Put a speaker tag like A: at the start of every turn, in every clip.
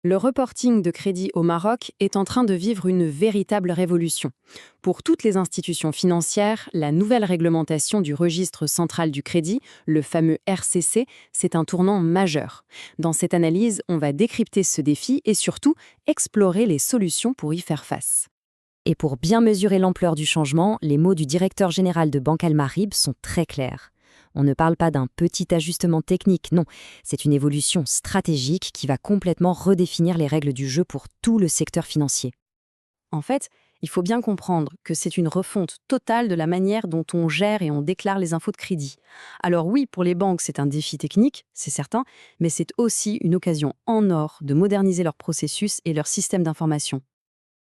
A: Le reporting de crédit au Maroc est en train de vivre une véritable révolution. Pour toutes les institutions financières, la nouvelle réglementation du registre central du crédit, le fameux RCC, c'est un tournant majeur. Dans cette analyse, on va décrypter ce défi et surtout explorer les solutions pour y faire face.
B: Et pour bien mesurer l'ampleur du changement, les mots du directeur général de Banque Al Marib sont très clairs. On ne parle pas d'un petit ajustement technique, non, c'est une évolution stratégique qui va complètement redéfinir les règles du jeu pour tout le secteur financier.
A: En fait, il faut bien comprendre que c'est une refonte totale de la manière dont on gère et on déclare les infos de crédit. Alors oui, pour les banques, c'est un défi technique, c'est certain, mais c'est aussi une occasion en or de moderniser leur processus et leur système d'information.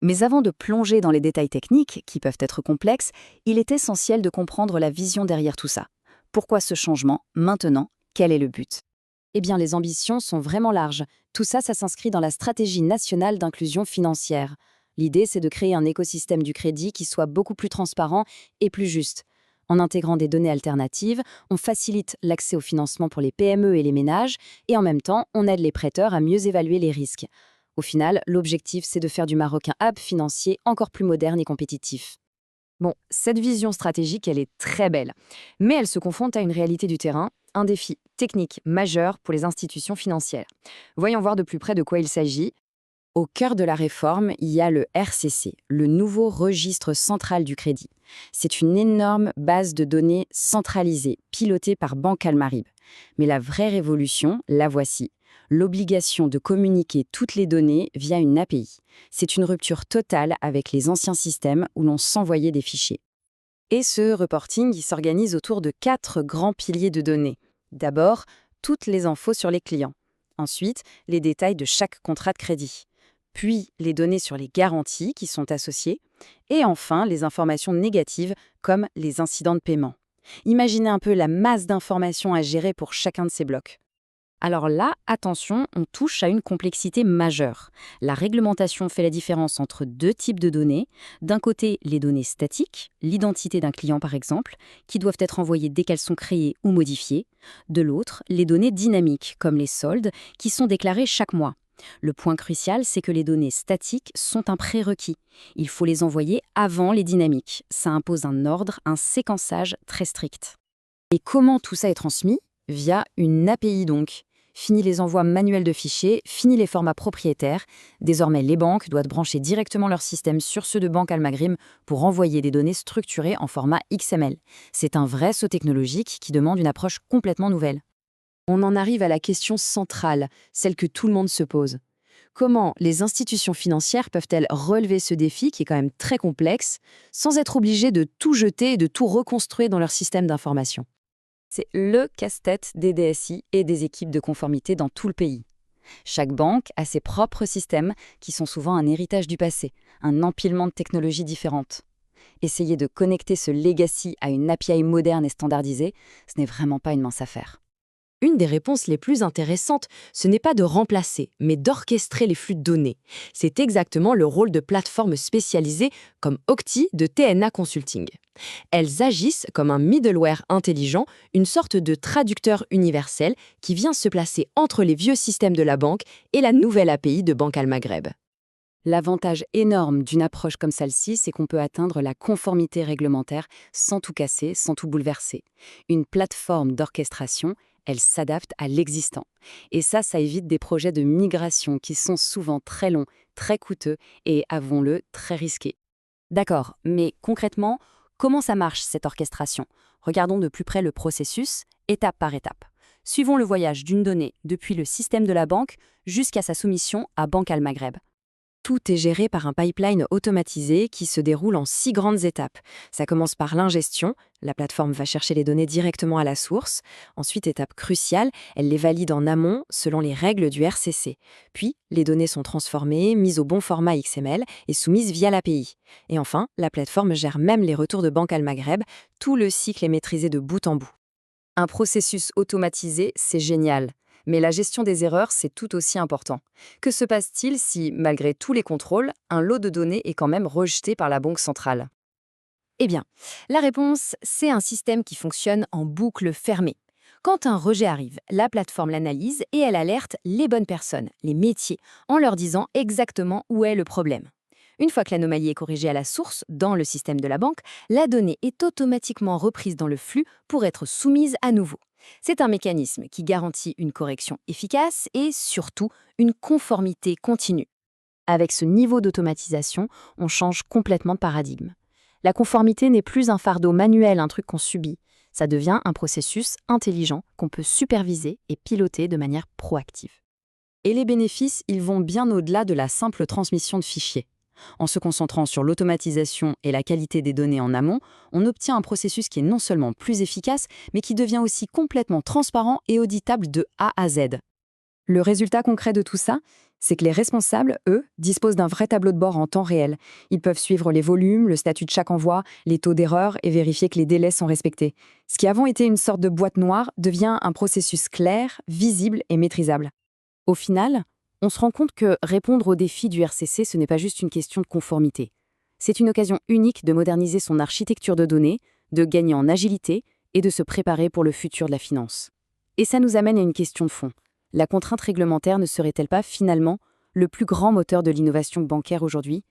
B: Mais avant de plonger dans les détails techniques, qui peuvent être complexes, il est essentiel de comprendre la vision derrière tout ça. Pourquoi ce changement, maintenant? Quel est le but? Eh bien, les ambitions sont vraiment larges. Tout ça, ça s'inscrit dans la stratégie nationale d'inclusion financière. L'idée, c'est de créer un écosystème du crédit qui soit beaucoup plus transparent et plus juste. En intégrant des données alternatives, on facilite l'accès au financement pour les PME et les ménages, et en même temps, on aide les prêteurs à mieux évaluer les risques. Au final, l'objectif, c'est de faire du Maroc un hub financier encore plus moderne et compétitif. Bon, cette vision stratégique, elle est très belle, mais elle se confronte à une réalité du terrain, un défi technique majeur pour les institutions financières. Voyons voir de plus près de quoi il s'agit. Au cœur de la réforme, il y a le RCC, le nouveau registre central du crédit. C'est une énorme base de données centralisée, pilotée par Banque Al Marib. Mais la vraie révolution, la voici. L'obligation de communiquer toutes les données via une API. C'est une rupture totale avec les anciens systèmes où l'on s'envoyait des fichiers. Et ce reporting, il s'organise autour de 4 grands piliers de données. D'abord, toutes les infos sur les clients. Ensuite, les détails de chaque contrat de crédit. Puis, les données sur les garanties qui sont associées. Et enfin, les informations négatives comme les incidents de paiement. Imaginez un peu la masse d'informations à gérer pour chacun de ces blocs. Alors là, attention, on touche à une complexité majeure. La réglementation fait la différence entre deux types de données. D'un côté, les données statiques, l'identité d'un client par exemple, qui doivent être envoyées dès qu'elles sont créées ou modifiées. De l'autre, les données dynamiques, comme les soldes, qui sont déclarées chaque mois. Le point crucial, c'est que les données statiques sont un prérequis. Il faut les envoyer avant les dynamiques. Ça impose un ordre, un séquençage très strict. Et comment tout ça est transmis? Via une API donc. Fini les envois manuels de fichiers, fini les formats propriétaires. Désormais, les banques doivent brancher directement leur système sur ceux de Banque Al Maghrib pour envoyer des données structurées en format XML. C'est un vrai saut technologique qui demande une approche complètement nouvelle. On en arrive à la question centrale, celle que tout le monde se pose. Comment les institutions financières peuvent-elles relever ce défi qui est quand même très complexe, sans être obligées de tout jeter et de tout reconstruire dans leur système d'information? C'est le casse-tête des DSI et des équipes de conformité dans tout le pays. Chaque banque a ses propres systèmes qui sont souvent un héritage du passé, un empilement de technologies différentes. Essayer de connecter ce legacy à une API moderne et standardisée, ce n'est vraiment pas une mince affaire.
A: Une des réponses les plus intéressantes, ce n'est pas de remplacer, mais d'orchestrer les flux de données. C'est exactement le rôle de plateformes spécialisées comme Octi de TNA Consulting. Elles agissent comme un middleware intelligent, une sorte de traducteur universel qui vient se placer entre les vieux systèmes de la banque et la nouvelle API de Banque Al Maghreb. L'avantage énorme d'une approche comme celle-ci, c'est qu'on peut atteindre la conformité réglementaire sans tout casser, sans tout bouleverser. Une plateforme d'orchestration, elle s'adapte à l'existant. Et ça évite des projets de migration qui sont souvent très longs, très coûteux et, avouons-le, très risqués. D'accord, mais concrètement, comment ça marche cette orchestration? Regardons de plus près le processus, étape par étape. Suivons le voyage d'une donnée depuis le système de la banque jusqu'à sa soumission à Banque Al Maghreb. Tout est géré par un pipeline automatisé qui se déroule en 6 grandes étapes. Ça commence par l'ingestion. La plateforme va chercher les données directement à la source. Ensuite, étape cruciale, elle les valide en amont selon les règles du RCC. Puis, les données sont transformées, mises au bon format XML et soumises via l'API. Et enfin, la plateforme gère même les retours de Banque Al Maghreb. Tout le cycle est maîtrisé de bout en bout. Un processus automatisé, c'est génial. Mais la gestion des erreurs, c'est tout aussi important. Que se passe-t-il si, malgré tous les contrôles, un lot de données est quand même rejeté par la banque centrale? Eh bien, la réponse, c'est un système qui fonctionne en boucle fermée.
B: Quand un rejet arrive, la plateforme l'analyse et elle alerte les bonnes personnes, les métiers, en leur disant exactement où est le problème. Une fois que l'anomalie est corrigée à la source, dans le système de la banque, la donnée est automatiquement reprise dans le flux pour être soumise à nouveau. C'est un mécanisme qui garantit une correction efficace et surtout une conformité continue. Avec ce niveau d'automatisation, on change complètement de paradigme. La conformité n'est plus un fardeau manuel, un truc qu'on subit. Ça devient un processus intelligent qu'on peut superviser et piloter de manière proactive.
C: Et les bénéfices, ils vont bien au-delà de la simple transmission de fichiers. En se concentrant sur l'automatisation et la qualité des données en amont, on obtient un processus qui est non seulement plus efficace, mais qui devient aussi complètement transparent et auditable de A à Z. Le résultat concret de tout ça, c'est que les responsables, eux, disposent d'un vrai tableau de bord en temps réel. Ils peuvent suivre les volumes, le statut de chaque envoi, les taux d'erreur et vérifier que les délais sont respectés. Ce qui avant était une sorte de boîte noire devient un processus clair, visible et maîtrisable.
B: Au final, on se rend compte que répondre aux défis du RCC, ce n'est pas juste une question de conformité. C'est une occasion unique de moderniser son architecture de données, de gagner en agilité et de se préparer pour le futur de la finance. Et ça nous amène à une question de fond. La contrainte réglementaire ne serait-elle pas finalement le plus grand moteur de l'innovation bancaire aujourd'hui?